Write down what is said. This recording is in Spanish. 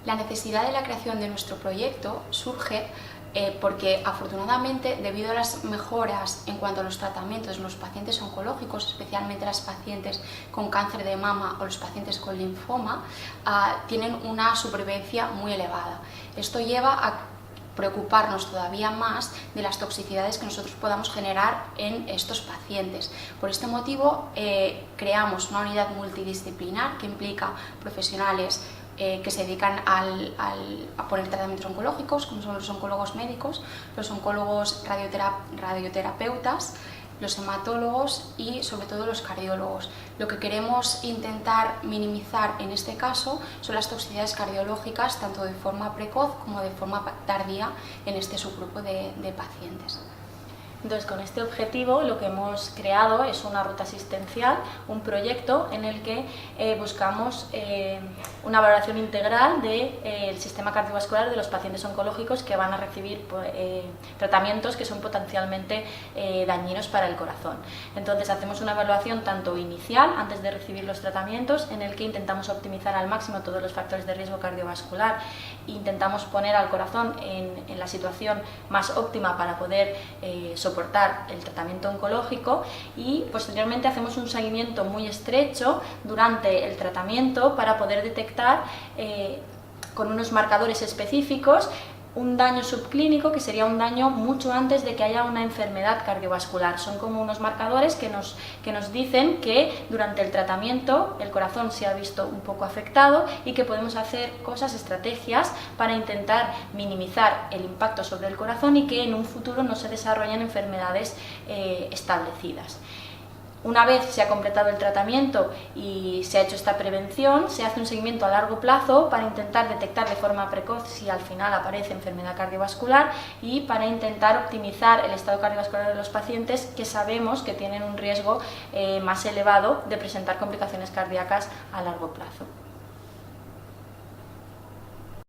La necesidad de la creación de nuestro proyecto surge porque afortunadamente, debido a las mejoras en cuanto a los tratamientos en los pacientes oncológicos, especialmente las pacientes con cáncer de mama o los pacientes con linfoma, tienen una supervivencia muy elevada. Esto lleva a preocuparnos todavía más de las toxicidades que nosotros podamos generar en estos pacientes. Por este motivo creamos una unidad multidisciplinar que implica profesionales que se dedican a poner tratamientos oncológicos, como son los oncólogos médicos, los oncólogos radioterapeutas, los hematólogos y sobre todo los cardiólogos. Lo que queremos intentar minimizar en este caso son las toxicidades cardiológicas tanto de forma precoz como de forma tardía en este subgrupo de pacientes. Entonces, con este objetivo lo que hemos creado es una ruta asistencial, un proyecto en el que buscamos una valoración integral del sistema cardiovascular de los pacientes oncológicos que van a recibir tratamientos que son potencialmente dañinos para el corazón. Entonces, hacemos una evaluación tanto inicial, antes de recibir los tratamientos, en el que intentamos optimizar al máximo todos los factores de riesgo cardiovascular, intentamos poner al corazón en la situación más óptima para poder soportar el tratamiento oncológico, y posteriormente hacemos un seguimiento muy estrecho durante el tratamiento para poder detectar con unos marcadores específicos un daño subclínico, que sería un daño mucho antes de que haya una enfermedad cardiovascular. Son como unos marcadores que nos dicen que durante el tratamiento el corazón se ha visto un poco afectado y que podemos hacer cosas, estrategias para intentar minimizar el impacto sobre el corazón y que en un futuro no se desarrollen enfermedades establecidas. Una vez se ha completado el tratamiento y se ha hecho esta prevención, se hace un seguimiento a largo plazo para intentar detectar de forma precoz si al final aparece enfermedad cardiovascular y para intentar optimizar el estado cardiovascular de los pacientes que sabemos que tienen un riesgo más elevado de presentar complicaciones cardíacas a largo plazo.